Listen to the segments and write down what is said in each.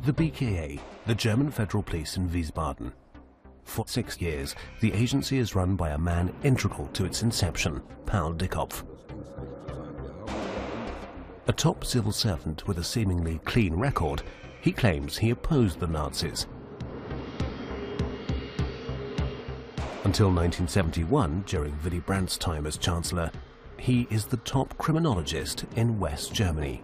The BKA, the German Federal Police in Wiesbaden. For 6 years, the agency is run by a man integral to its inception, Paul Dickkopf. A top civil servant with a seemingly clean record, he claims he opposed the Nazis. Until 1971, during Willy Brandt's time as Chancellor, he is the top criminologist in West Germany.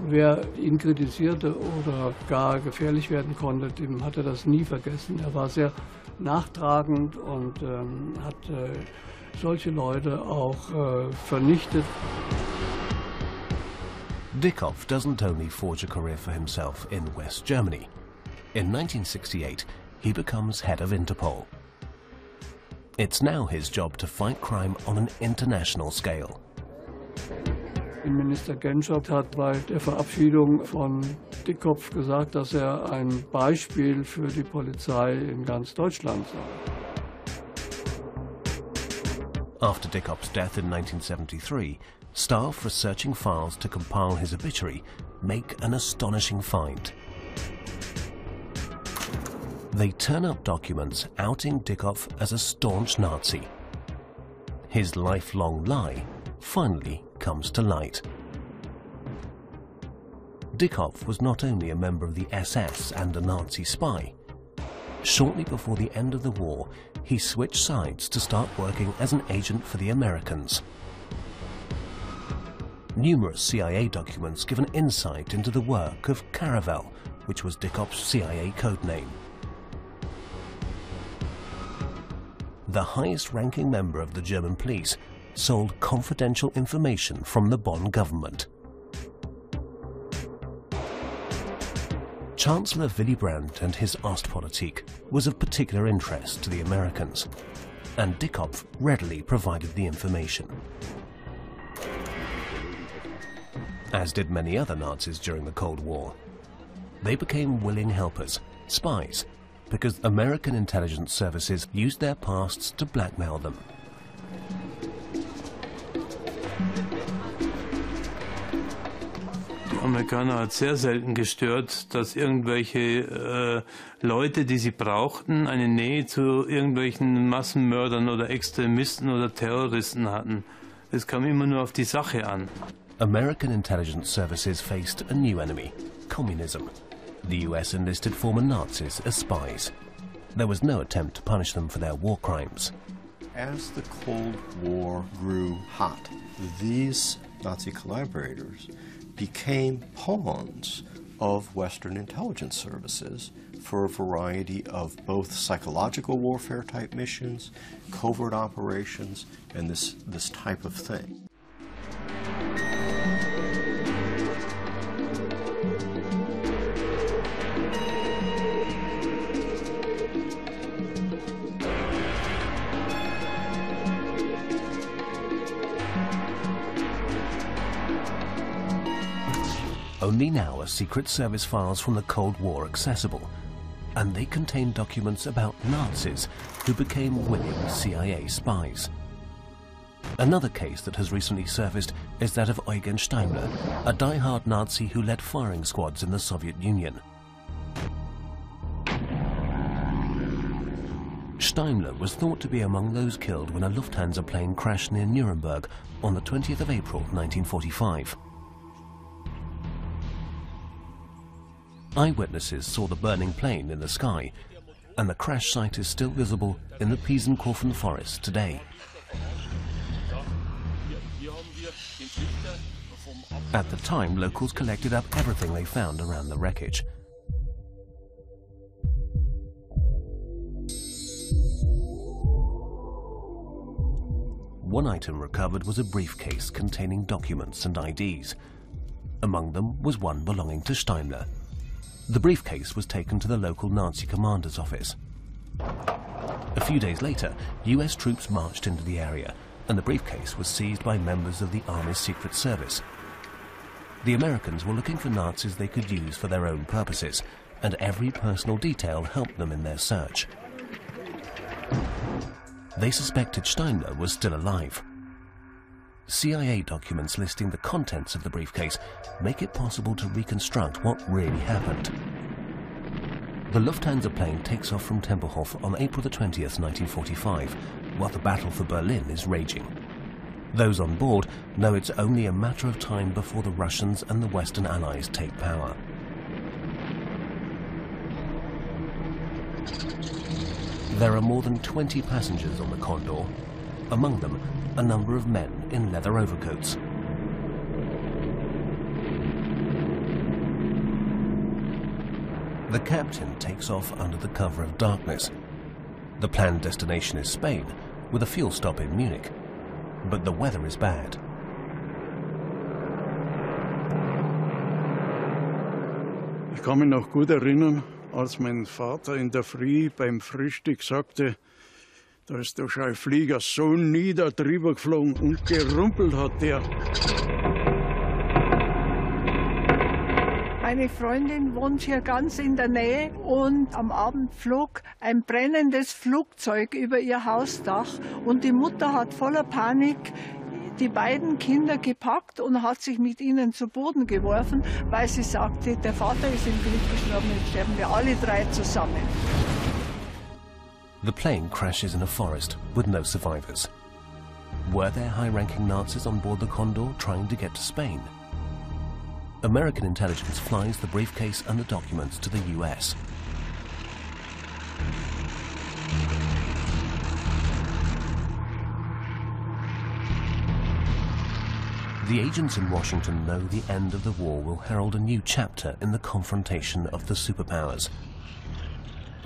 Wer ihn kritisierte oder gar gefährlich werden konnte, dem hat das nie vergessen. Er war sehr nachtragend und hat solche Leute auch vernichtet. Dickkopf doesn't only forge a career for himself in West Germany. In 1968, he becomes head of Interpol. It's now his job to fight crime on an international scale. Minister Genscher hat bei der Verabschiedung von Dickkopf gesagt, dass er ein Beispiel für die Polizei in ganz Deutschland sei. After Dickkopf's death in 1973, staff researching files to compile his obituary make an astonishing find. They turn up documents outing Dickkopf as a staunch Nazi. His lifelong lie finally comes to light. Dickkopf was not only a member of the SS and a Nazi spy. Shortly before the end of the war, he switched sides to start working as an agent for the Americans. Numerous CIA documents give an insight into the work of Caravel, which was Dickkopf's CIA codename. The highest-ranking member of the German police sold confidential information from the Bonn government. Chancellor Willy Brandt and his Ostpolitik was of particular interest to the Americans, and Dickkopf readily provided the information. As did many other Nazis during the Cold War. They became willing helpers, spies, because American intelligence services used their pasts to blackmail them. Die Amerikaner hat sehr selten gestört, dass irgendwelche Leute, die sie brauchten, eine Nähe zu irgendwelchen Massenmördern oder Extremisten oder Terroristen hatten. Es kam immer nur auf die Sache an. American intelligence services faced a new enemy, communism. The US enlisted former Nazis as spies. There was no attempt to punish them for their war crimes. As the Cold War grew hot, these Nazi collaborators became pawns of Western intelligence services for a variety of both psychological warfare type missions, covert operations, and this type of thing. Only now are Secret Service files from the Cold War accessible, and they contain documents about Nazis who became willing CIA spies. Another case that has recently surfaced is that of Eugen Steimler, a die-hard Nazi who led firing squads in the Soviet Union. Steimler was thought to be among those killed when a Lufthansa plane crashed near Nuremberg on the 20th of April 1945. Eyewitnesses saw the burning plane in the sky, and the crash site is still visible in the Piesenkofen forest today. At the time, locals collected up everything they found around the wreckage. One item recovered was a briefcase containing documents and IDs. Among them was one belonging to Steimler. The briefcase was taken to the local Nazi commander's office. A few days later, US troops marched into the area, and the briefcase was seized by members of the Army's Secret Service. The Americans were looking for Nazis they could use for their own purposes, and every personal detail helped them in their search. They suspected Steimler was still alive. CIA documents listing the contents of the briefcase make it possible to reconstruct what really happened. The Lufthansa plane takes off from Tempelhof on April the 20th, 1945, while the battle for Berlin is raging. Those on board know it's only a matter of time before the Russians and the Western Allies take power. There are more than 20 passengers on the Condor, among them a number of men in leather overcoats. The captain takes off under the cover of darkness. The planned destination is Spain, with a fuel stop in Munich. But the weather is bad. Ich kann mich noch gut erinnern, als mein Vater in der Früh beim Frühstück sagte, da ist der Scheiflieger so nieder drüber geflogen und gerumpelt hat der. Meine Freundin wohnt hier ganz in der Nähe und am Abend flog ein brennendes Flugzeug über ihr Hausdach und die Mutter hat voller Panik die beiden Kinder gepackt und hat sich mit ihnen zu Boden geworfen, weil sie sagte, der Vater ist im Krieg gestorben, jetzt sterben wir alle drei zusammen. The plane crashes in a forest with no survivors. Were there high-ranking Nazis on board the Condor trying to get to Spain? American intelligence flies the briefcase and the documents to the US. The agents in Washington know the end of the war will herald a new chapter in the confrontation of the superpowers.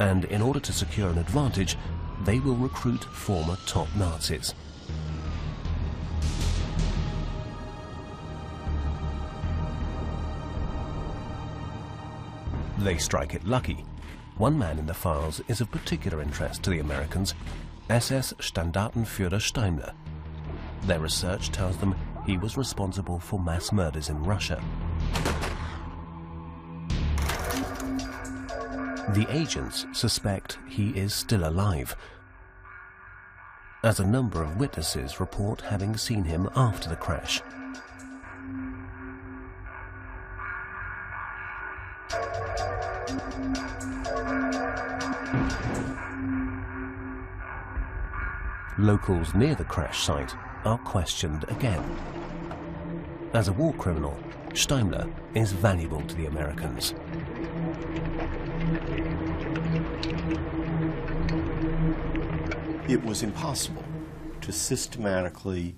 And in order to secure an advantage, they will recruit former top Nazis. They strike it lucky. One man in the files is of particular interest to the Americans, SS Standartenführer Steimler. Their research tells them he was responsible for mass murders in Russia. The agents suspect he is still alive, as a number of witnesses report having seen him after the crash. Locals near the crash site are questioned again. As a war criminal, Steimler is valuable to the Americans. It was impossible to systematically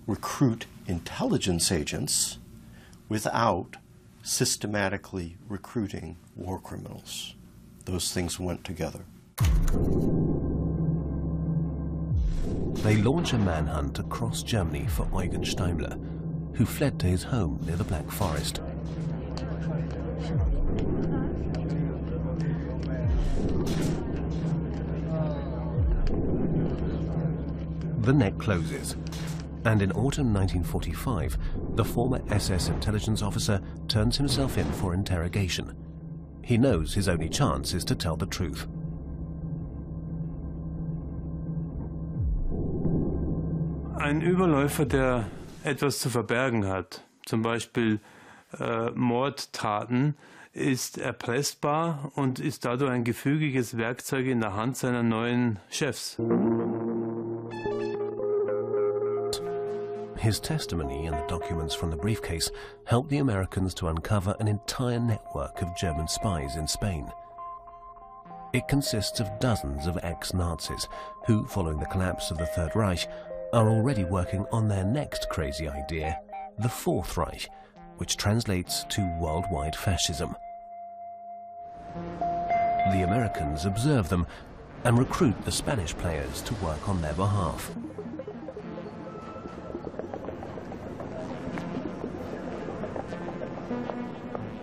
recruit intelligence agents without systematically recruiting war criminals. Those things went together. They launch a manhunt across Germany for Eugen Steimler, who fled to his home near the Black Forest. The net closes, and in autumn 1945, the former SS intelligence officer turns himself in for interrogation. He knows his only chance is to tell the truth. Ein Überläufer, der etwas zu verbergen hat, zum Beispiel Mordtaten, ist erpressbar und ist dadurch ein gefügiges Werkzeug in der Hand seiner neuen Chefs. His testimony and the documents from the briefcase helped the Americans to uncover an entire network of German spies in Spain. It consists of dozens of ex-Nazis who, following the collapse of the Third Reich, are already working on their next crazy idea, the Fourth Reich, which translates to worldwide fascism. The Americans observe them and recruit the Spanish players to work on their behalf.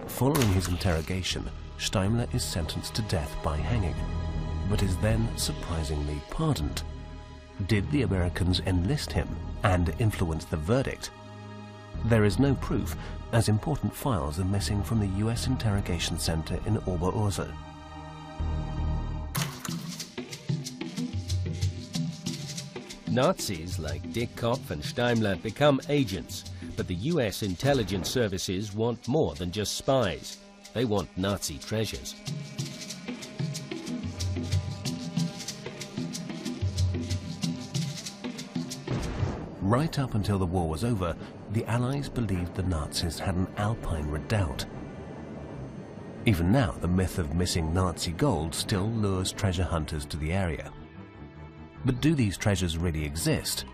Following his interrogation, Steimler is sentenced to death by hanging, but is then surprisingly pardoned. Did the Americans enlist him and influence the verdict? There is no proof, as important files are missing from the US interrogation center in Oberursel. Nazis like Dick Kopf and Steimler become agents, but the US intelligence services want more than just spies. They want Nazi treasures. Right up until the war was over, the Allies believed the Nazis had an Alpine redoubt. Even now, the myth of missing Nazi gold still lures treasure hunters to the area. But do these treasures really exist?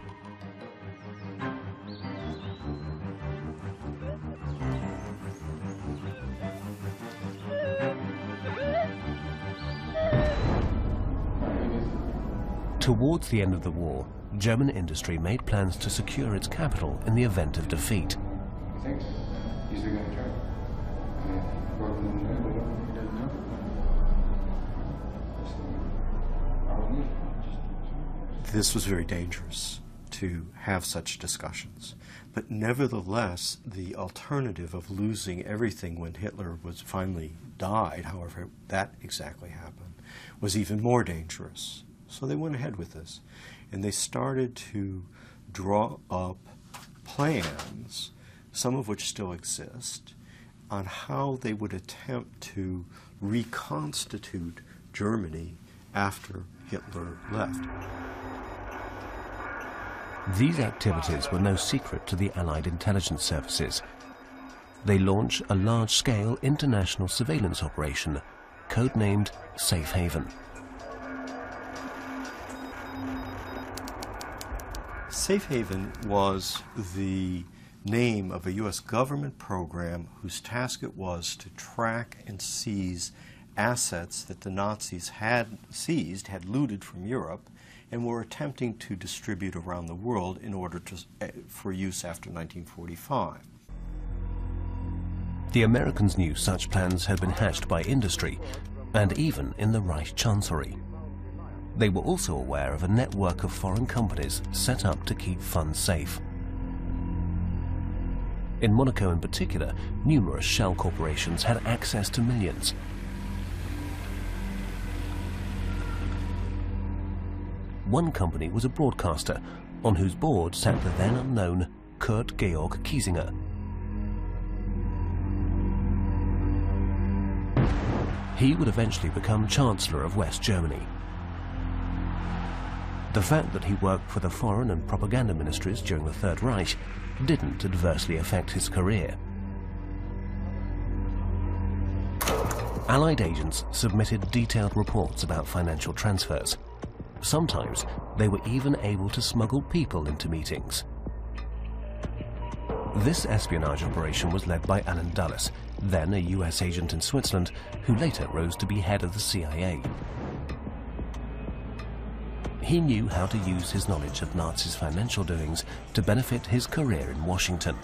Towards the end of the war, German industry made plans to secure its capital in the event of defeat. This was very dangerous to have such discussions. But nevertheless, the alternative of losing everything when Hitler was finally died, however that exactly happened, was even more dangerous. So they went ahead with this. And they started to draw up plans, some of which still exist, on how they would attempt to reconstitute Germany after Hitler left. These activities were no secret to the Allied intelligence services. They launched a large-scale international surveillance operation, codenamed Safe Haven. Safe Haven was the name of a U.S. government program whose task it was to track and seize assets that the Nazis had seized, had looted from Europe, and were attempting to distribute around the world in order to, for use after 1945. The Americans knew such plans had been hatched by industry, and even in the Reich Chancellery. They were also aware of a network of foreign companies set up to keep funds safe. In Monaco in particular, numerous shell corporations had access to millions. One company was a broadcaster, on whose board sat the then unknown Kurt Georg Kiesinger. He would eventually become Chancellor of West Germany. The fact that he worked for the foreign and propaganda ministries during the Third Reich didn't adversely affect his career. Allied agents submitted detailed reports about financial transfers. Sometimes they were even able to smuggle people into meetings. This espionage operation was led by Allen Dulles, then a US agent in Switzerland, who later rose to be head of the CIA. He knew how to use his knowledge of Nazis' financial doings to benefit his career in Washington.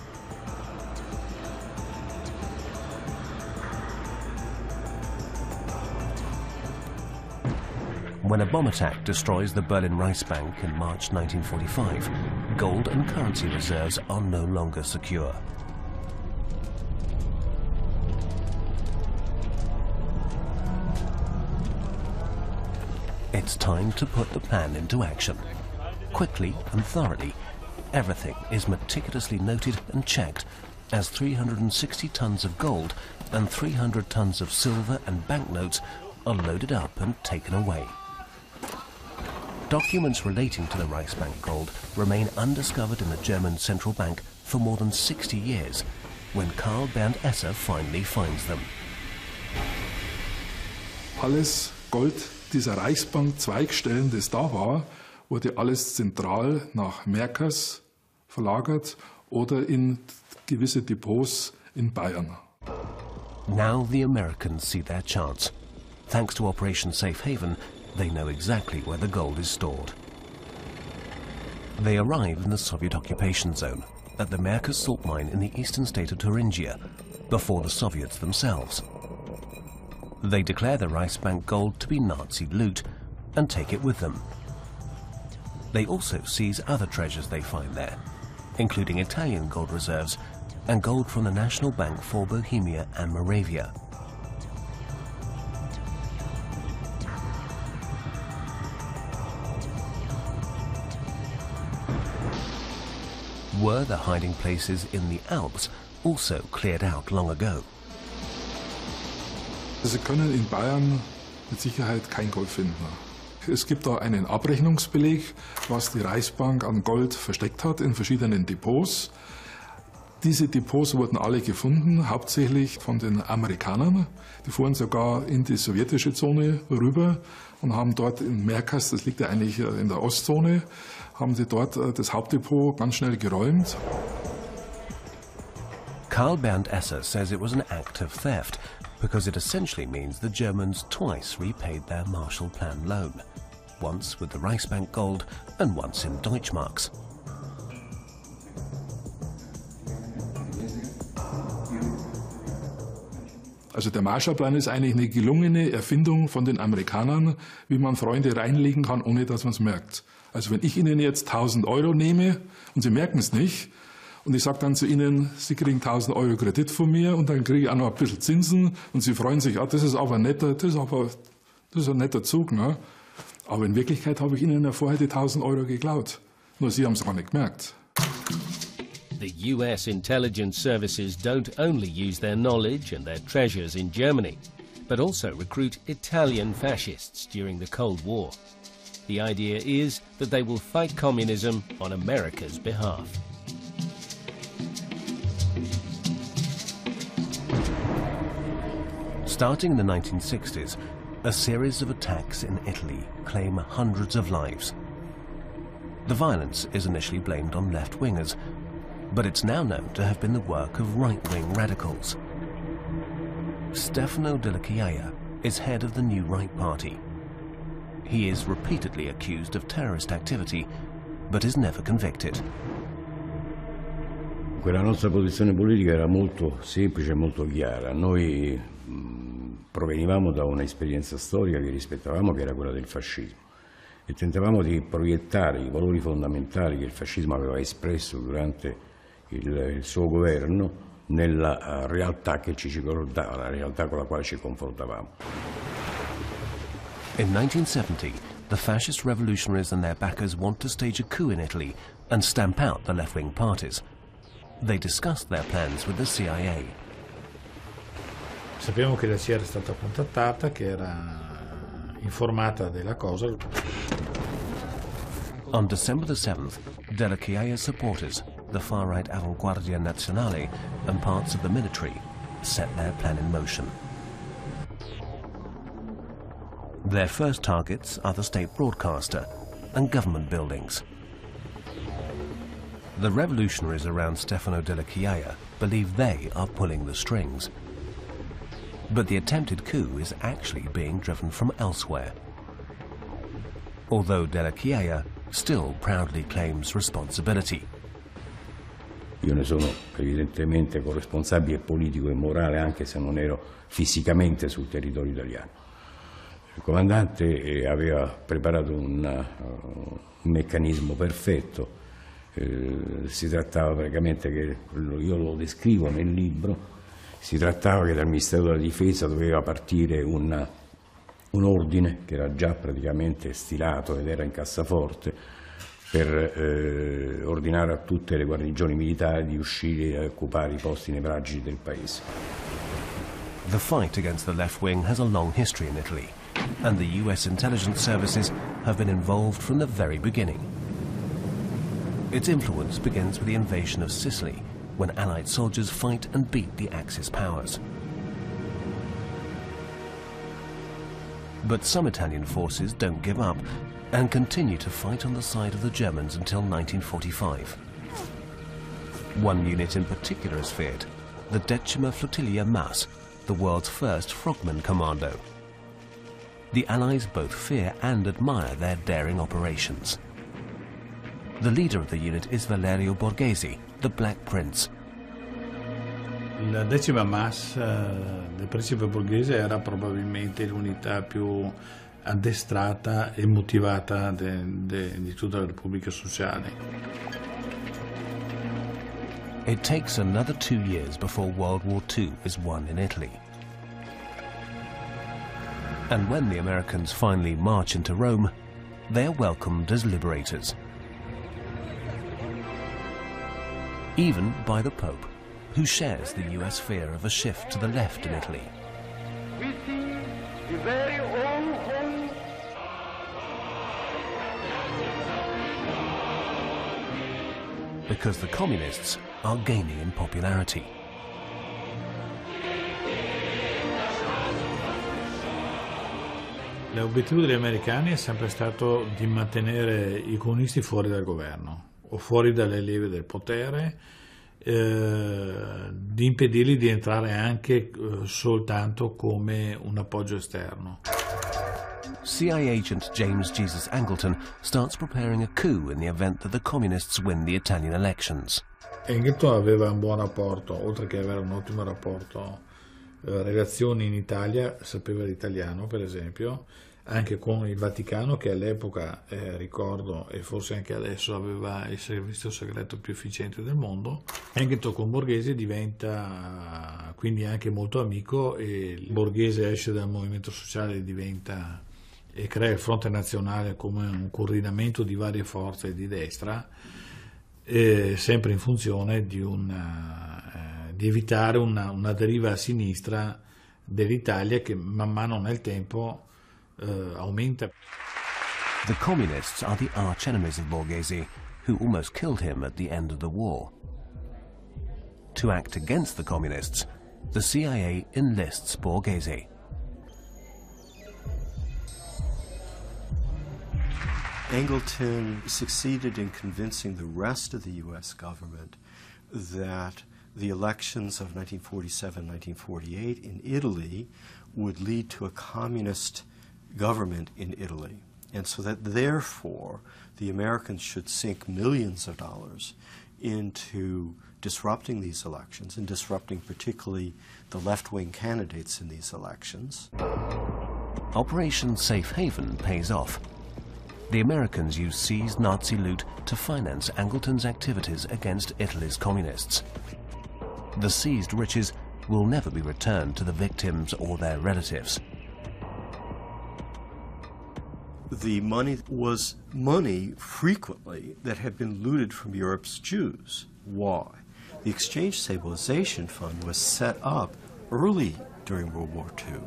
When a bomb attack destroys the Berlin Reichsbank in March 1945, gold and currency reserves are no longer secure. It's time to put the plan into action. Quickly and thoroughly, everything is meticulously noted and checked as 360 tons of gold and 300 tons of silver and banknotes are loaded up and taken away. Documents relating to the Reichsbank gold remain undiscovered in the German central bank for more than 60 years, when Karl Bernd Esser finally finds them. Alles Gold dieser Reichsbank-Zweigstellen, das da war, wurde alles zentral nach Merkers verlagert oder in gewisse Depots in Bayern. Now the Americans see their chance. Thanks to Operation Safe Haven, they know exactly where the gold is stored. They arrive in the Soviet occupation zone, at the Merkers salt mine in the eastern state of Thuringia, before the Soviets themselves. They declare the Reichsbank gold to be Nazi loot and take it with them. They also seize other treasures they find there, including Italian gold reserves and gold from the National Bank for Bohemia and Moravia. Were the hiding places in the Alps also cleared out long ago? Sie können in Bayern mit Sicherheit kein Gold finden. Es gibt da einen Abrechnungsbeleg, was die Reichsbank an Gold versteckt hat in verschiedenen Depots. Diese Depots wurden alle gefunden, hauptsächlich von den Amerikanern. Die fuhren sogar in die sowjetische Zone rüber und haben dort in Merkas, das liegt ja eigentlich in der Ostzone, haben sie dort das Hauptdepot ganz schnell geräumt. Karl Bernd Esser says it was an act of theft because it essentially means the Germans twice repaid their Marshall Plan loan, once with the Reichsbank gold and once in Deutschmarks. Also der Marshallplan ist eigentlich eine gelungene Erfindung von den Amerikanern, wie man Freunde reinlegen kann, ohne dass man es merkt. Also wenn ich Ihnen jetzt 1.000 Euro nehme und Sie merken es nicht, und ich sage dann zu Ihnen, Sie kriegen 1.000 Euro Kredit von mir und dann kriege ich auch noch ein bisschen Zinsen und Sie freuen sich, ah, das ist aber netter, das ist ein netter Zug. Ne? Aber in Wirklichkeit habe ich Ihnen ja vorher die 1.000 Euro geklaut. Nur Sie haben es gar nicht gemerkt. The US intelligence services don't only use their knowledge and their treasures in Germany, but also recruit Italian fascists during the Cold War. The idea is that they will fight communism on America's behalf. Starting in the 1960s, a series of attacks in Italy claim hundreds of lives. The violence is initially blamed on left-wingers, but it's now known to have been the work of right-wing radicals. Stefano Della Chiaia is head of the New Right Party. He is repeatedly accused of terrorist activity, but is never convicted. La nostra posizione politica era molto semplice e molto chiara. Noi provenivamo da un'esperienza storica che rispettavamo, che era quella del fascismo, e tentavamo di proiettare i valori fondamentali che il fascismo aveva espresso durante il suo governo nella realtà che ci circondava, la realtà con la quale ci confrontavamo. In 1970, the fascist revolutionaries and their backers want to stage a coup in Italy and stamp out the left-wing parties. They discussed their plans with the CIA. Sappiamo che la CIA era stata contattata, che era informata della cosa. On December the 7th, Della Chiaia's supporters, the far-right Avanguardia Nazionale and parts of the military, set their plan in motion. Their first targets are the state broadcaster and government buildings. The revolutionaries around Stefano Della Chiaia believe they are pulling the strings. But the attempted coup is actually being driven from elsewhere. Although Della Chiaia still proudly claims responsibility. Io ne sono evidentemente corresponsabile politico e morale, anche se non ero fisicamente sul territorio italiano. Il comandante aveva preparato un meccanismo perfetto. Si trattava praticamente, che io lo descrivo nel libro, si trattava che dal Ministero della Difesa doveva partire un ordine che era già praticamente stilato ed era in cassaforte, per ordinare a tutte le guarnigioni militari di uscire e occupare i posti nevralgici del paese. The fight against the left wing has a long history in Italy, and the US intelligence services have been involved from the very beginning. Its influence begins with the invasion of Sicily, when Allied soldiers fight and beat the Axis powers. But some Italian forces don't give up and continue to fight on the side of the Germans until 1945. One unit in particular is feared, the 10th Flotilla Mass, the world's first frogman commando. The Allies both fear and admire their daring operations. The leader of the unit is Valerio Borghese, the Black Prince. La 10ª Mass del principe Borghese era probabilmente l'unità più addestrata e motivata di tutta la Repubblica Sociale. It takes another 2 years before World War II is won in Italy. And when the Americans finally march into Rome, they are welcomed as liberators. even by the Pope, who shares the US fear of a shift to the left in Italy. We see the very own home. Because the communists are gaining in popularity. L'obiettivo degli americani è sempre stato di mantenere i comunisti fuori dal governo o fuori dalle leve del potere, di impedirgli di entrare anche soltanto come un appoggio esterno. CIA agent James Jesus Angleton starts preparing a coup in the event that the communists win the Italian elections. Angleton aveva un buon rapporto, oltre che avere un ottimo rapporto, relazioni in Italia, sapeva l'italiano per esempio, anche con il Vaticano che all'epoca, ricordo, e forse anche adesso aveva il servizio segreto più efficiente del mondo. Angleton con Borghese diventa quindi anche molto amico e il Borghese esce dal movimento sociale e crea il Fronte Nazionale come un coordinamento di varie forze di destra, sempre in funzione di evitare una deriva a sinistra dell'Italia che man mano nel tempo aumenta. The communists are the arch enemies of Borghese, who almost killed him at the end of the war. To act against the communists, the CIA enlists Borghese. Angleton succeeded in convincing the rest of the U.S. government that the elections of 1947-1948 in Italy would lead to a communist government in Italy, and so that therefore the Americans should sink millions of dollars into disrupting these elections and disrupting particularly the left-wing candidates in these elections. Operation Safe Haven pays off. The Americans use seized Nazi loot to finance Angleton's activities against Italy's communists. The seized riches will never be returned to the victims or their relatives. The money was money frequently that had been looted from Europe's Jews. Why? The Exchange Stabilization Fund was set up early during World War II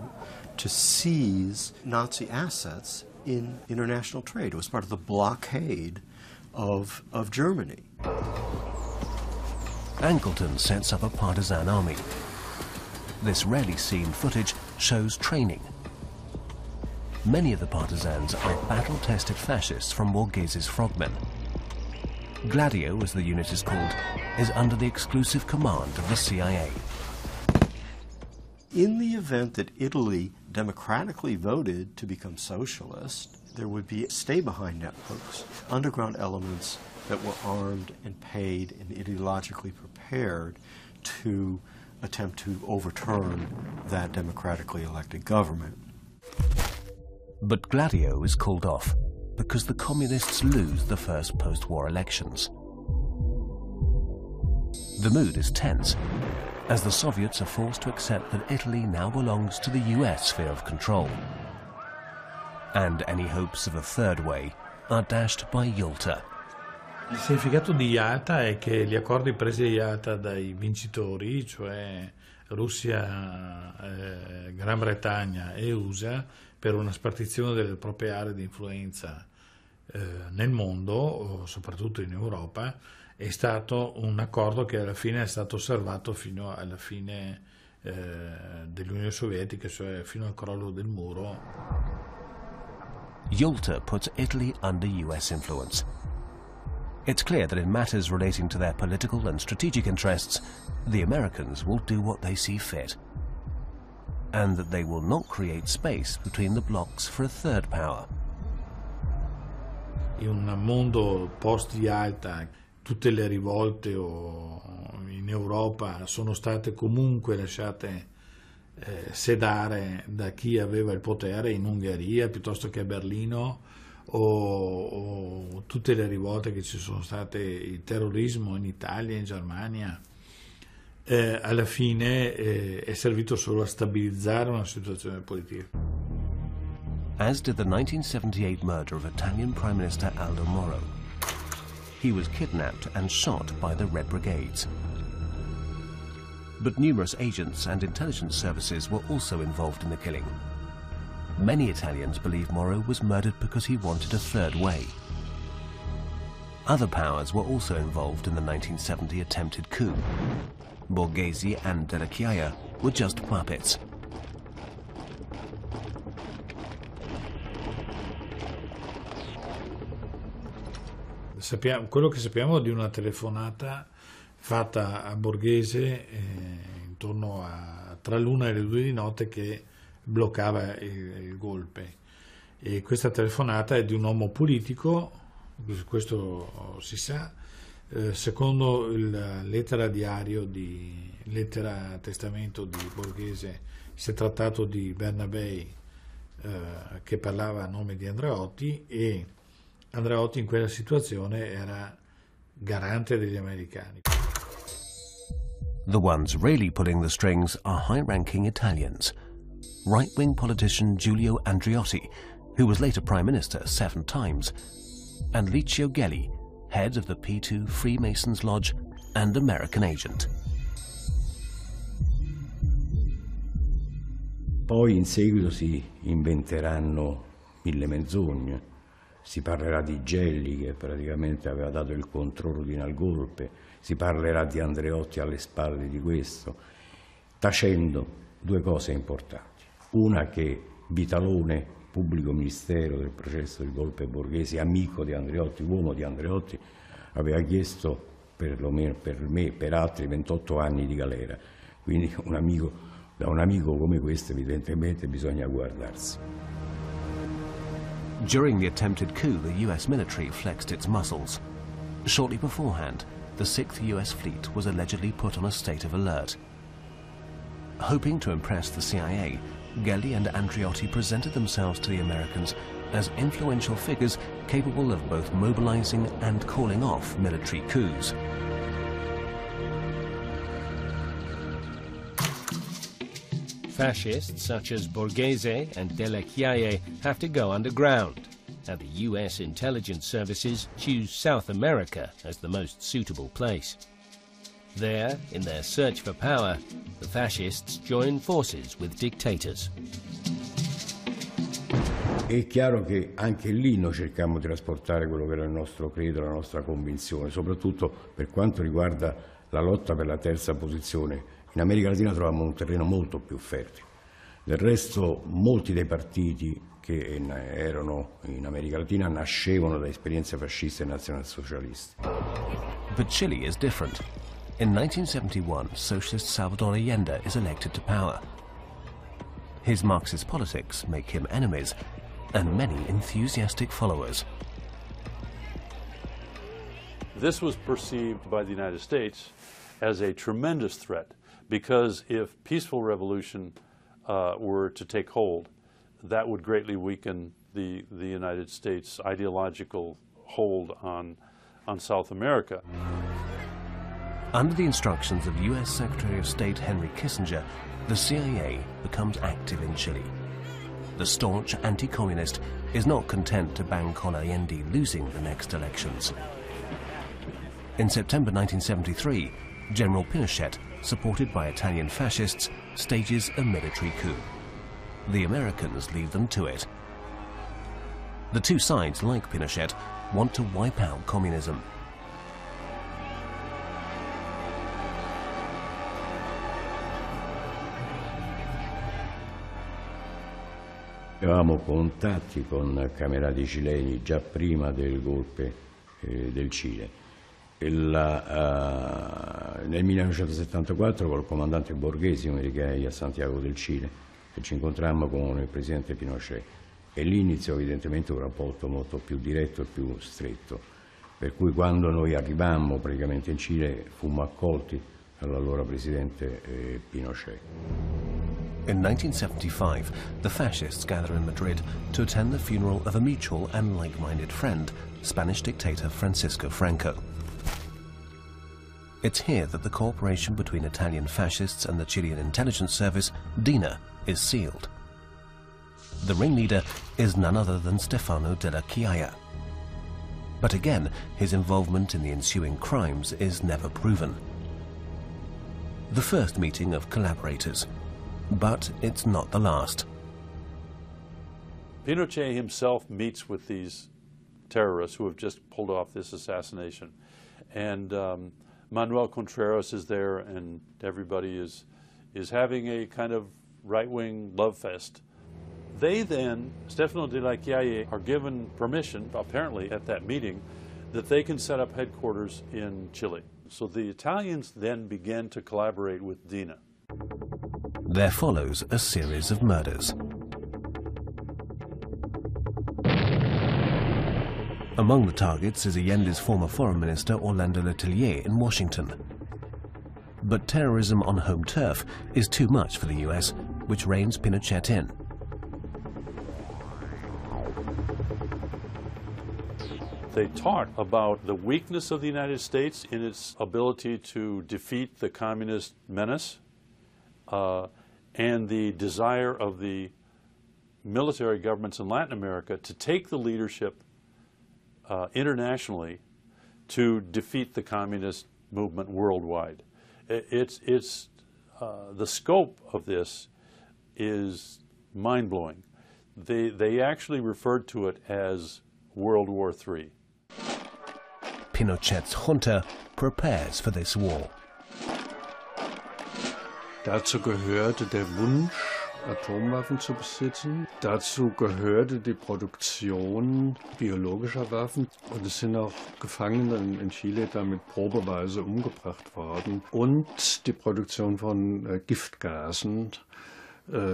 to seize Nazi assets in international trade. It was part of the blockade of Germany. Angleton sets up a partisan army. This rarely seen footage shows training. Many of the partisans are battle-tested fascists from Borghese's frogmen. Gladio, as the unit is called, is under the exclusive command of the CIA. In the event that Italy democratically voted to become socialist, there would be stay-behind networks, underground elements that were armed and paid and ideologically prepared to attempt to overturn that democratically elected government. But Gladio is called off because the communists lose the first post-war elections. The mood is tense, as the Soviets are forced to accept that Italy now belongs to the US sphere of control. And any hopes of a third way are dashed by Yalta. Il significato di Yalta è che gli accordi presi a Yalta dai vincitori, cioè Russia, Gran Bretagna e USA, per una spartizione delle proprie aree di influenza nel mondo, soprattutto in Europa, è stato un accordo che alla fine è stato osservato fino alla fine dell'Unione Sovietica, cioè fino al crollo del muro. Yalta puts Italy under US influence. It's clear that in matters relating to their political and strategic interests, the Americans will do what they see fit, and that they will not create space between the blocs for a third power. In un mondo post-Yalta, tutte le rivolte in Europa sono state comunque lasciate sedare da chi aveva il potere in Ungheria piuttosto che a Berlino, o tutte le rivolte che ci sono state, il terrorismo in Italia, in Germania, alla fine è servito solo a stabilizzare una situazione politica. As did the 1978 murder of Italian Prime Minister Aldo Moro. he was kidnapped and shot by the Red Brigades. But numerous agents and intelligence services were also involved in the killing. Many Italians believe Moro was murdered because he wanted a third way. Other powers were also involved in the 1970 attempted coup. Borghese and Della Chiaia were just puppets. Quello che sappiamo di una telefonata fatta a Borghese intorno a tra l'una e le 2 di notte che bloccava il golpe. E questa telefonata è di un uomo politico, questo si sa, secondo il lettera testamento di Borghese, si è trattato di Bernabei che parlava a nome di Andreotti, e Andreotti in quella situazione era garante degli americani. The ones really pulling the strings are high-ranking Italians. Right-wing politician Giulio Andreotti, who was later Prime Minister 7 times, and Licio Gelli, head of the P2 Freemasons Lodge and American agent. Poi in seguito si inventeranno 1000 menzogne. Si parlerà di Gelli, che praticamente aveva dato il controordine al golpe, si parlerà di Andreotti alle spalle di questo, tacendo 2 cose importanti. Una, che Vitalone, pubblico ministero del processo del golpe Borghese, amico di Andreotti, uomo di Andreotti, aveva chiesto perlomeno per me, per altri, 28 anni di galera. Quindi da un amico come questo evidentemente bisogna guardarsi. During the attempted coup, the US military flexed its muscles. Shortly beforehand, the 6th US Fleet was allegedly put on a state of alert. Hoping to impress the CIA, Gelli and Andreotti presented themselves to the Americans as influential figures capable of both mobilizing and calling off military coups. Fascists such as Borghese and Della Chiaia have to go underground, and the US intelligence services choose South America as the most suitable place. There, in their search for power, the fascists join forces with dictators. È chiaro che anche lì noi cercammo di trasportare quello che era il nostro credo, la nostra convinzione, soprattutto per quanto riguarda la lotta per la terza posizione. In America Latina trovavamo un terreno molto più fertile. Del resto molti dei partiti che erano in America Latina nascevano da esperienze fasciste e nazionalsocialiste. But Chile is different. In 1971, socialist Salvador Allende is elected to power. His Marxist politics make him enemies and many enthusiastic followers. This was perceived by the United States as a tremendous threat, because if peaceful revolution were to take hold, that would greatly weaken the United States' ideological hold on South America. Under the instructions of US Secretary of State Henry Kissinger, the CIA becomes active in Chile. The staunch anti-communist is not content to bank on Allende losing the next elections. In September 1973, General Pinochet, supported by Italian fascists, stages a military coup. The Americans leave them to it. The two sides, like Pinochet, want to wipe out communism. Avevamo contatti con camerati cileni già prima del golpe del Cile. Nel 1974 col comandante Borghese mi recai a Santiago del Cile e ci incontrammo con il presidente Pinochet, e lì iniziò evidentemente un rapporto molto più diretto e più stretto, per cui quando noi arrivammo praticamente in Cile fummo accolti dall'allora presidente Pinochet. In 1975, the fascists gather in Madrid to attend the funeral of a mutual and like-minded friend, Spanish dictator Francisco Franco. It's here that the cooperation between Italian fascists and the Chilean intelligence service, DINA, is sealed. The ringleader is none other than Stefano Della Chiaia. But again, his involvement in the ensuing crimes is never proven. The first meeting of collaborators, but it's not the last. Pinochet himself meets with these terrorists who have just pulled off this assassination. And Manuel Contreras is there, and everybody is having a kind of right-wing love fest. They then, Stefano de la Chiaie, are given permission, apparently at that meeting, that they can set up headquarters in Chile. So the Italians then began to collaborate with Dina. There follows a series of murders. Among the targets is Allende's former foreign minister Orlando Letelier in Washington. But terrorism on home turf is too much for the US, which reins Pinochet in. They talk about the weakness of the United States in its ability to defeat the communist menace and the desire of the military governments in Latin America to take the leadership internationally to defeat the communist movement worldwide. The scope of this is mind-blowing. They actually referred to it as World War III. Pinochet's junta prepares for this war. Dazu gehörte der Wunsch, Atomwaffen zu besitzen. Dazu gehörte die Produktion biologischer Waffen. Und es sind auch Gefangene in Chile damit probeweise umgebracht worden. Und die Produktion von Giftgasen,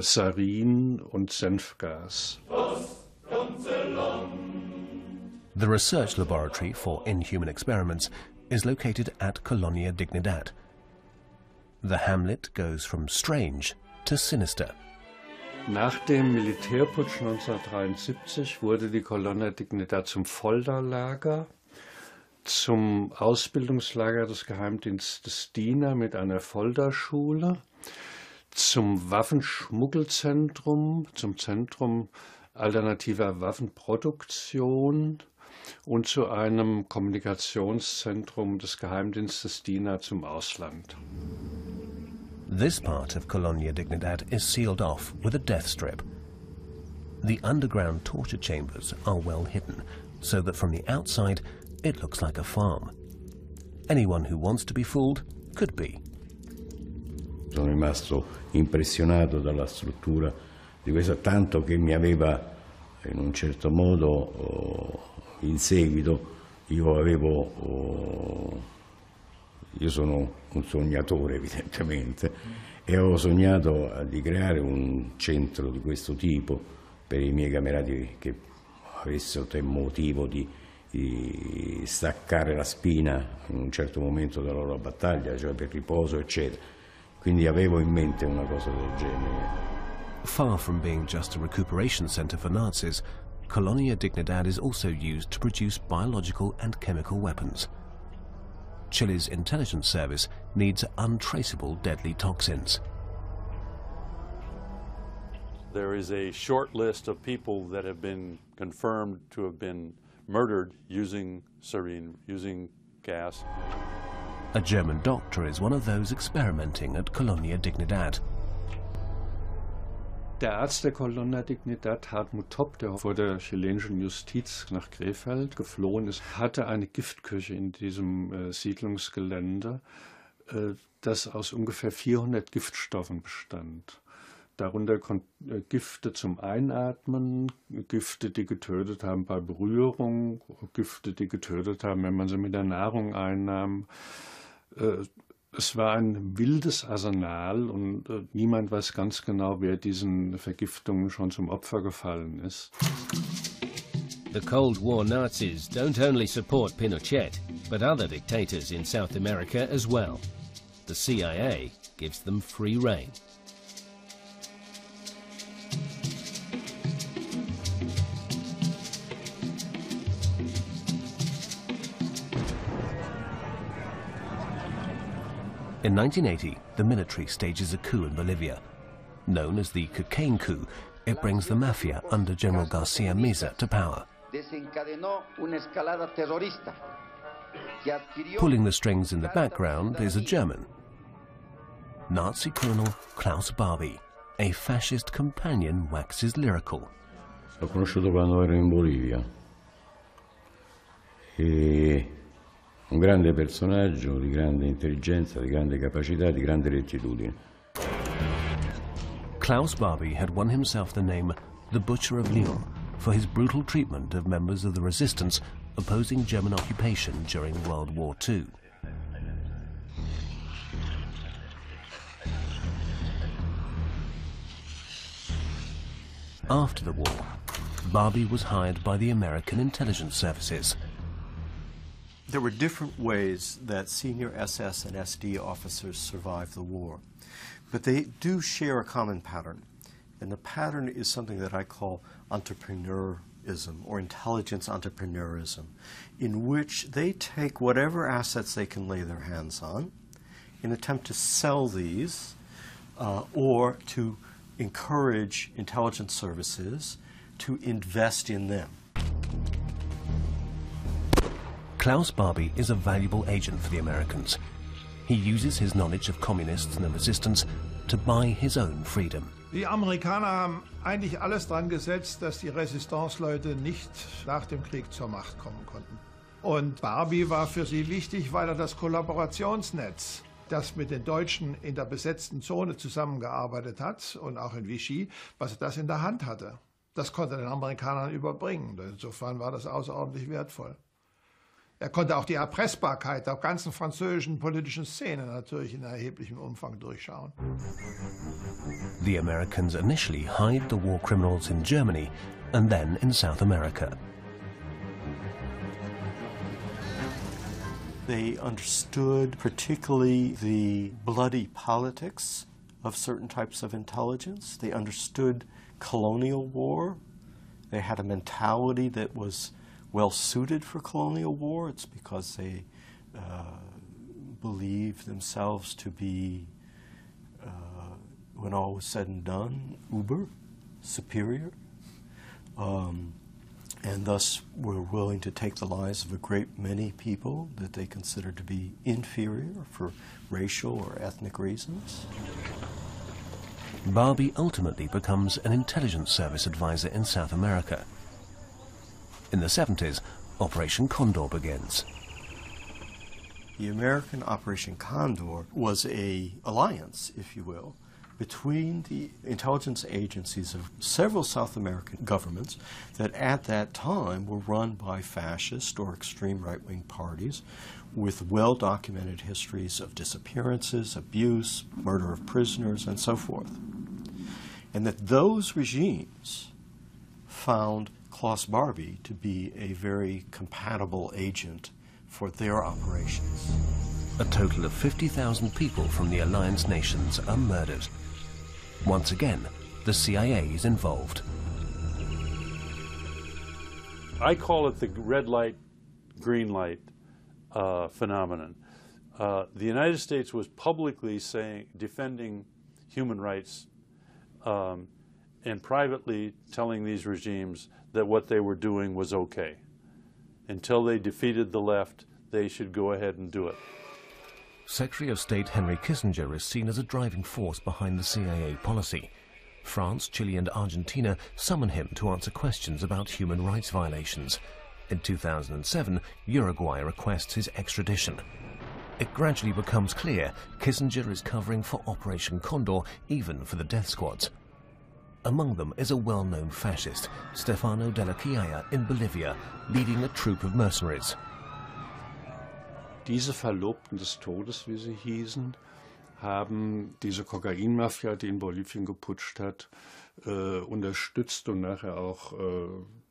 Sarin und Senfgas. The research laboratory for inhuman experiments is located at Colonia Dignidad. The hamlet goes from strange to sinister. Nach dem Militärputsch 1973 wurde die Colonia Dignidad zum Folterlager, zum Ausbildungslager des Geheimdienstes DINA mit einer Folterschule, zum Waffenschmuggelzentrum, zum Zentrum alternativer Waffenproduktion und zu einem Kommunikationszentrum des Geheimdienstes DINA zum Ausland. This part of Colonia Dignidad is sealed off with a death strip. The underground torture chambers are well hidden, so that from the outside it looks like a farm. Anyone who wants to be fooled could be. Sono rimasto impressionato dalla struttura di questo, tanto che mi aveva in un certo modo in seguito io sono un sognatore evidentemente e avevo sognato di creare un centro di questo tipo per i miei camerati che avessero motivo di staccare la spina in un certo momento della loro battaglia, cioè per riposo eccetera. Quindi avevo in mente una cosa del genere. Far from being just a recuperation center for Nazis, Colonia Dignidad is also used to produce biological and chemical weapons. Chile's intelligence service needs untraceable deadly toxins. There is a short list of people that have been confirmed to have been murdered using sarin, using gas. A German doctor is one of those experimenting at Colonia Dignidad. Der Arzt der Colonia Dignidad, Hartmut Topp, der vor der chilenischen Justiz nach Krefeld geflohen ist, hatte eine Giftküche in diesem Siedlungsgelände, das aus ungefähr 400 Giftstoffen bestand. Darunter Gifte zum Einatmen, Gifte, die getötet haben bei Berührung, Gifte, die getötet haben, wenn man sie mit der Nahrung einnahm. Es war ein wildes Arsenal und niemand weiß ganz genau, wer diesen Vergiftungen schon zum Opfer gefallen ist. The Cold War Nazis don't only support Pinochet, but other dictators in South America as well. The CIA gives them free rein. In 1980, the military stages a coup in Bolivia. Known as the Cocaine Coup, it brings the mafia under General Garcia Meza to power. desencadenó una escalada terrorista que adquirió... Pulling the strings in the background is a German. Nazi colonel Klaus Barbie, a fascist companion, waxes lyrical. L'ho conosciuto quando ero in Bolivia. E un grande personaggio, di grande intelligenza, di grande capacità, di grande rettitudine. Klaus Barbie had won himself the name the Butcher of Lyon for his brutal treatment of members of the resistance opposing German occupation during World War II. After the war, Barbie was hired by the American intelligence services. There were different ways that senior SS and SD officers survived the war, but they do share a common pattern. And the pattern is something that I call entrepreneurism or intelligence entrepreneurism, in which they take whatever assets they can lay their hands on and attempt to sell these or to encourage intelligence services to invest in them. Klaus Barbie is a valuable agent for the Americans. He uses his knowledge of communists and the resistance to buy his own freedom. Die Amerikaner haben eigentlich alles dran gesetzt, dass die Resistance-Leute nicht nach dem Krieg zur Macht kommen konnten. Und Barbie war für sie wichtig, weil er das Kollaborationsnetz, das mit den Deutschen in der besetzten Zone zusammengearbeitet hat und auch in Vichy, was er das in der Hand hatte. Das konnte er den Amerikanern überbringen. Insofern war das außerordentlich wertvoll. Er konnte auch die Erpressbarkeit der ganzen französischen politischen Szene natürlich in erheblichem Umfang durchschauen. The Americans initially hid the war criminals in Germany and then in South America. They understood particularly the bloody politics of certain types of intelligence. They understood colonial war. They had a mentality that was well suited for colonial war. It's because they believed themselves to be, when all was said and done, uber, superior, and thus were willing to take the lives of a great many people that they considered to be inferior for racial or ethnic reasons. Barbie ultimately becomes an intelligence service advisor in South America. In the 70s, Operation Condor begins. The American Operation Condor was an alliance, if you will, between the intelligence agencies of several South American governments that at that time were run by fascist or extreme right-wing parties with well-documented histories of disappearances, abuse, murder of prisoners, and so forth. And that those regimes found Klaus Barbie to be a very compatible agent for their operations. A total of 50,000 people from the alliance nations are murdered. Once again, the CIA is involved. I call it the red light, green light phenomenon. The United States was publicly defending human rights and privately telling these regimes that what they were doing was okay. Until they defeated the left, they should go ahead and do it. Secretary of State Henry Kissinger is seen as a driving force behind the CIA policy. France, Chile and Argentina summon him to answer questions about human rights violations. In 2007, Uruguay requests his extradition. It gradually becomes clear Kissinger is covering for Operation Condor, even for the death squads. Among them is a well-known fascist, Stefano Della Chiaia in Bolivia, leading a troop of mercenaries. Diese Verlobten des Todes, wie sie hießen, haben diese Kokainmafia, die in Bolivien geputscht hat, unterstützt und nachher auch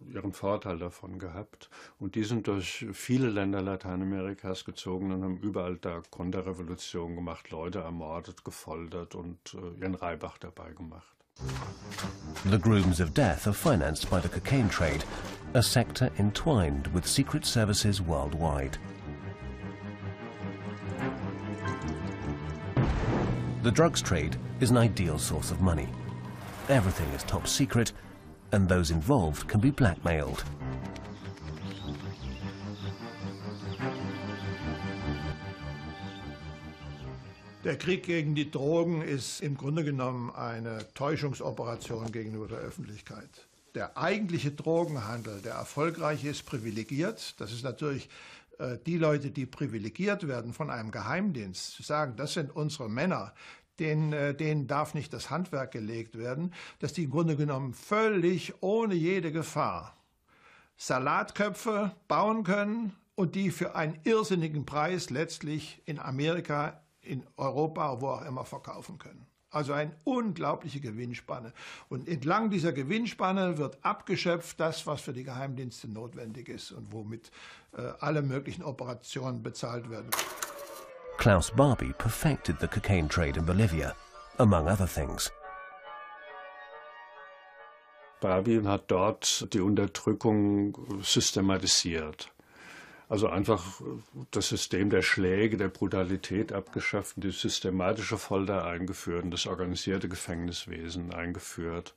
ihren Vorteil davon gehabt. Und die sind durch viele Länder Lateinamerikas gezogen und haben überall da Konterrevolution gemacht, Leute ermordet, gefoltert und ihren Reibach dabei gemacht. The grooms of death are financed by the cocaine trade, a sector entwined with secret services worldwide. The drugs trade is an ideal source of money. Everything is top secret, and those involved can be blackmailed. Der Krieg gegen die Drogen ist im Grunde genommen eine Täuschungsoperation gegenüber der Öffentlichkeit. Der eigentliche Drogenhandel, der erfolgreich ist, privilegiert. Das ist natürlich die Leute, die privilegiert werden von einem Geheimdienst, zu sagen, das sind unsere Männer, denen darf nicht das Handwerk gelegt werden, dass die im Grunde genommen völlig ohne jede Gefahr Salatköpfe bauen können und die für einen irrsinnigen Preis letztlich in Amerika, in Europa, wo auch immer verkaufen können. Also eine unglaubliche Gewinnspanne. Und entlang dieser Gewinnspanne wird abgeschöpft das, was für die Geheimdienste notwendig ist und womit alle möglichen Operationen bezahlt werden. Klaus Barbie perfected the cocaine trade in Bolivia, among other things. Barbie hat dort die Unterdrückung systematisiert. Also einfach das System der Schläge, der Brutalität abgeschafft und die systematische Folter eingeführt und das organisierte Gefängniswesen eingeführt.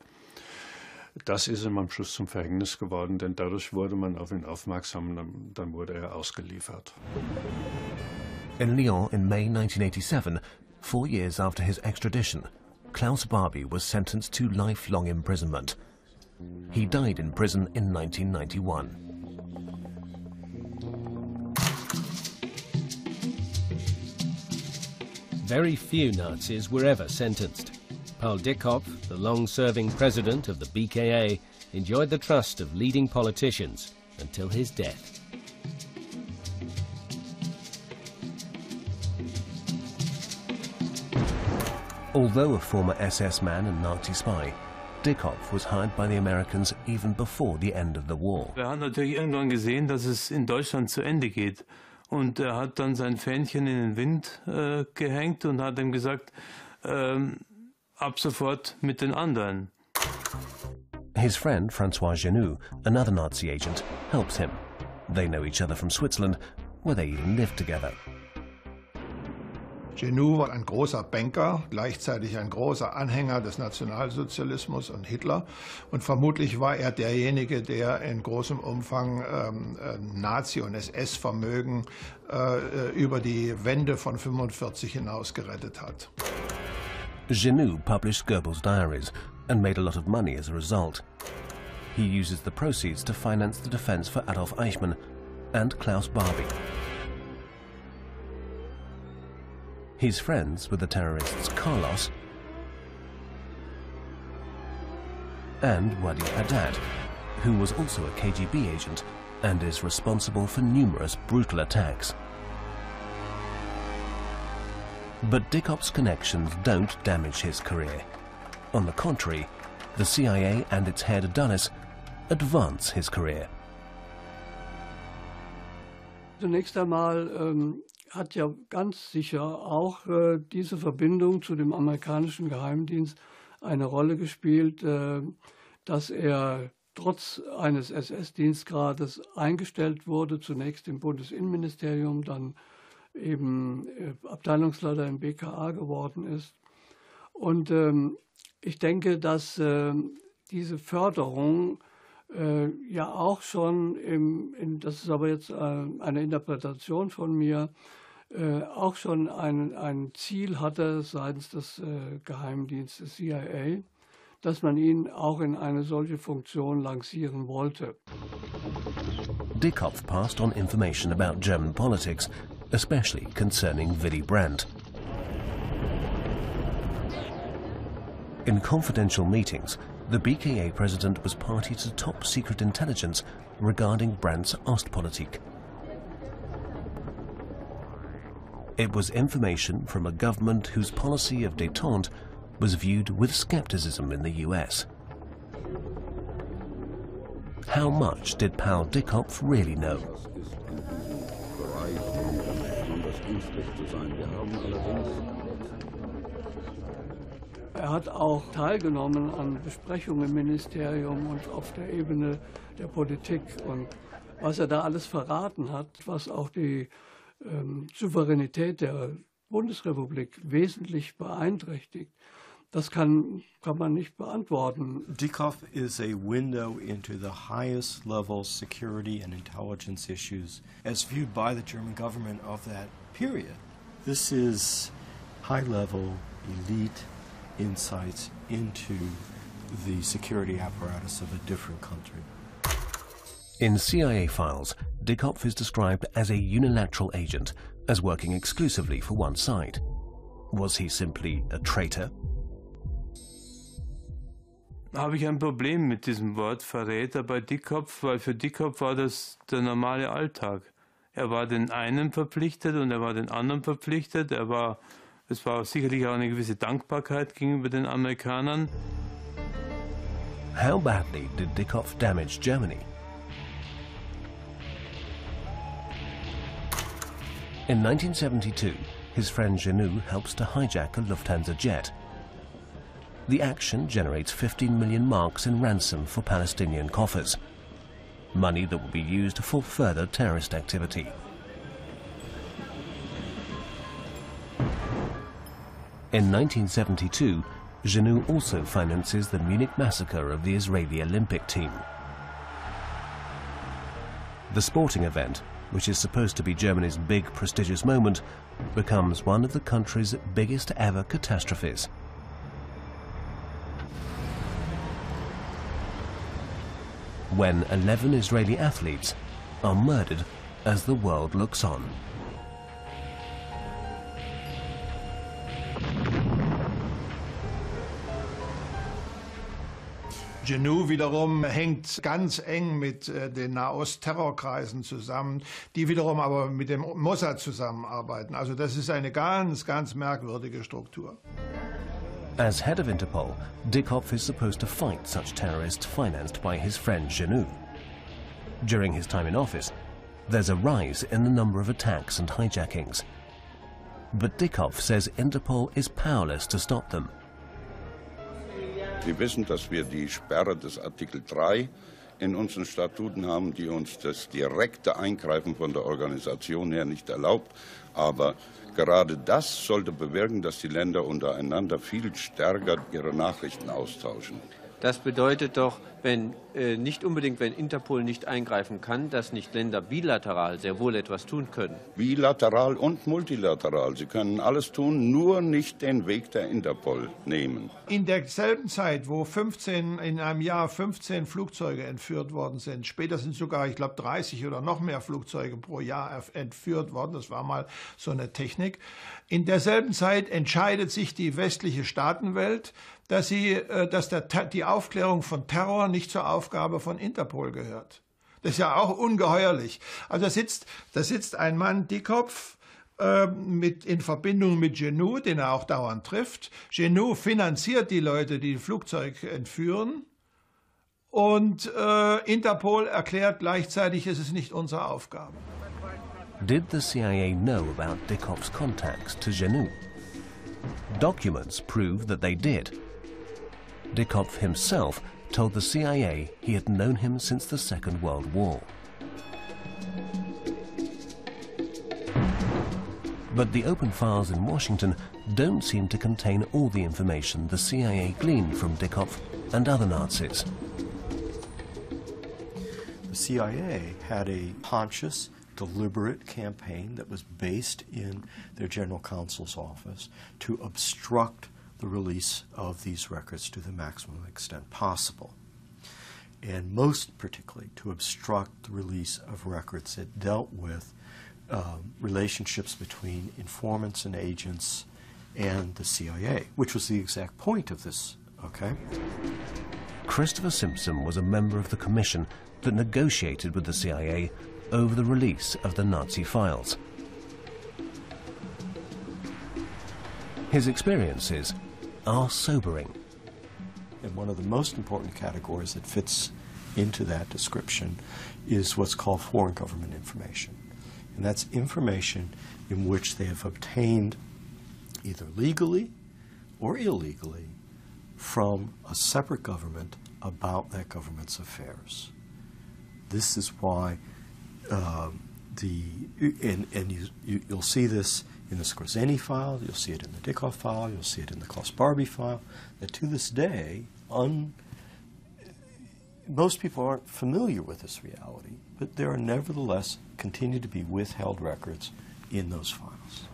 Das ist ihm am Schluss zum Verhängnis geworden, denn dadurch wurde man auf ihn aufmerksam, dann wurde er ausgeliefert. In Lyon in May 1987, 4 years after his extradition, Klaus Barbie was sentenced to lifelong imprisonment. He died in prison in 1991. Very few Nazis were ever sentenced. Paul Dickkopf, the long-serving president of the BKA, enjoyed the trust of leading politicians until his death. Although a former SS man and Nazi spy, Dickkopf was hired by the Americans even before the end of the war. Er hat natürlich irgendwann gesehen, dass es in Deutschland zu Ende geht. Und er hat dann sein Fähnchen in den Wind gehängt und hat ihm gesagt, ab sofort mit den anderen. His friend François Genoux, another Nazi agent, helps him. They know each other from Switzerland, where they even lived together. Genoux war ein großer Banker, gleichzeitig ein großer Anhänger des Nationalsozialismus und Hitler. Und vermutlich war er derjenige, der in großem Umfang Nazi- und SS-Vermögen über die Wende von 1945 hinaus gerettet hat. Genoux published Goebbels' diaries and made a lot of money as a result. He uses the proceeds to finance the defense for Adolf Eichmann and Klaus Barbie. He's friends with the terrorists Carlos and Wadi Haddad, who was also a KGB agent and is responsible for numerous brutal attacks. But Dickkopf's connections don't damage his career. On the contrary, the CIA and its head Dulles advance his career. Zunächst einmal hat ja ganz sicher auch diese Verbindung zu dem amerikanischen Geheimdienst eine Rolle gespielt, dass er trotz eines SS-Dienstgrades eingestellt wurde, zunächst im Bundesinnenministerium, dann eben Abteilungsleiter im BKA geworden ist. Und ich denke, dass diese Förderung ja auch schon, das ist aber jetzt eine Interpretation von mir, auch schon ein Ziel hatte seitens des Geheimdienstes CIA, dass man ihn auch in eine solche Funktion lancieren wollte. Dickkopf passed on information about German politics, especially concerning Willy Brandt. In confidential meetings, the BKA president was party to top-secret intelligence regarding Brandt's Ostpolitik. It was information from a government whose policy of détente was viewed with skepticism in the US. How much did Paul Dickkopf really know? Er hat auch teilgenommen an Besprechungen im Ministerium und auf der Ebene der Politik. Und was er da alles verraten hat, was auch die Souveränität der Bundesrepublik wesentlich beeinträchtigt, das kann man nicht beantworten. Dickkopf is a window into the highest level security and intelligence issues as viewed by the German government of that period. This is high-level, elite insights into the security apparatus of a different country. In CIA files, Dickoff is described as a unilateral agent, as working exclusively for one side. Was he simply a traitor? Habe ich ein Problem mit diesem Wort Verräter bei Dickoff, weil für Dickoff war das der normale Alltag. Er war den einen verpflichtet und er war den anderen verpflichtet. Es war sicherlich auch eine gewisse Dankbarkeit gegenüber den Amerikanern. How badly did Dickoff damage Germany? In 1972, his friend Genoux helps to hijack a Lufthansa jet. The action generates 15 million marks in ransom for Palestinian coffers, money that will be used for further terrorist activity. In 1972, Genoux also finances the Munich massacre of the Israeli Olympic team. The sporting event, which is supposed to be Germany's big prestigious moment, becomes one of the country's biggest ever catastrophes. When 11 Israeli athletes are murdered as the world looks on. Genoux wiederum hängt ganz eng mit den Nahost-Terrorkreisen zusammen, die wiederum aber mit dem Mossad zusammenarbeiten. Also das ist eine ganz, ganz merkwürdige Struktur. As head of Interpol, Dickoff is supposed to fight such terrorists financed by his friend Genoux. During his time in office, there's a rise in the number of attacks and hijackings. But Dickoff says Interpol is powerless to stop them. Sie wissen, dass wir die Sperre des Artikel 3 in unseren Statuten haben, die uns das direkte Eingreifen von der Organisation her nicht erlaubt. Aber gerade das sollte bewirken, dass die Länder untereinander viel stärker ihre Nachrichten austauschen. Das bedeutet doch, nicht unbedingt, wenn Interpol nicht eingreifen kann, dass nicht Länder bilateral sehr wohl etwas tun können. Bilateral und multilateral. Sie können alles tun, nur nicht den Weg der Interpol nehmen. In derselben Zeit, wo in einem Jahr 15 Flugzeuge entführt worden sind, später sind sogar, ich glaube, 30 oder noch mehr Flugzeuge pro Jahr entführt worden, das war mal so eine Technik. In derselben Zeit entscheidet sich die westliche Staatenwelt, dass die Aufklärung von Terror nicht zur Aufgabe von Interpol gehört. Das ist ja auch ungeheuerlich. Also da sitzt ein Mann, Dickoff, in Verbindung mit Genoux, den er auch dauernd trifft. Genoux finanziert die Leute, die Flugzeug entführen. Und Interpol erklärt gleichzeitig, es ist nicht unsere Aufgabe. Did the CIA know about Dickoff's contacts to Genoux? Documents prove that they did. Dickoff himself told the CIA he had known him since the Second World War. But the open files in Washington don't seem to contain all the information the CIA gleaned from Dickoff and other Nazis. The CIA had a conscious, deliberate campaign that was based in their general counsel's office to obstruct the release of these records to the maximum extent possible. And most particularly to obstruct the release of records that dealt with relationships between informants and agents and the CIA, which was the exact point of this, okay? Christopher Simpson was a member of the commission that negotiated with the CIA over the release of the Nazi files. His experiences are sobering. And one of the most important categories that fits into that description is what's called foreign government information. And that's information in which they have obtained either legally or illegally from a separate government about that government's affairs. This is why you'll see this in the Skorzeny file, you'll see it in the Dickoff file, you'll see it in the Klaus-Barbie file, that to this day, most people aren't familiar with this reality, but there are nevertheless continue to be withheld records in those files.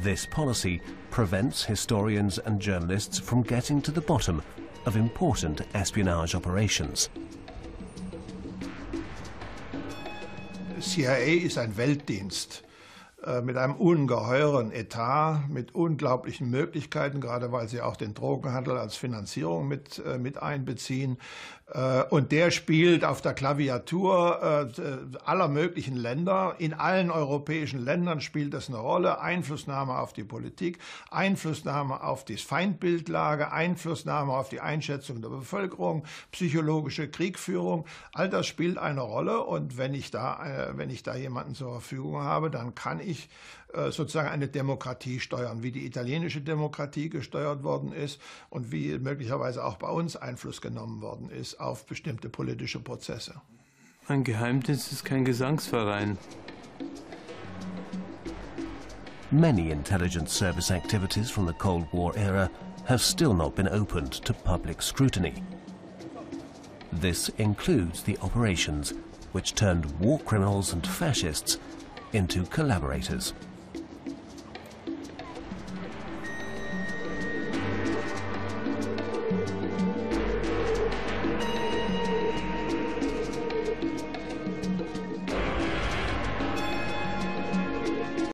This policy prevents historians and journalists from getting to the bottom of important espionage operations. CIA ist ein Weltdienst mit einem ungeheuren Etat, mit unglaublichen Möglichkeiten, gerade weil sie auch den Drogenhandel als Finanzierung mit einbeziehen. Und der spielt auf der Klaviatur aller möglichen Länder. In allen europäischen Ländern spielt das eine Rolle. Einflussnahme auf die Politik, Einflussnahme auf die Feindbildlage, Einflussnahme auf die Einschätzung der Bevölkerung, psychologische Kriegführung. All das spielt eine Rolle. Und wenn ich da jemanden zur Verfügung habe, dann kann ich sozusagen eine Demokratie steuern, wie die italienische Demokratie gesteuert worden ist und wie möglicherweise auch bei uns Einfluss genommen worden ist auf bestimmte politische Prozesse. Ein Geheimdienst ist kein Gesangsverein. Many intelligence service activities from the Cold War era have still not been opened to public scrutiny. This includes the operations which turned war criminals and fascists into collaborators.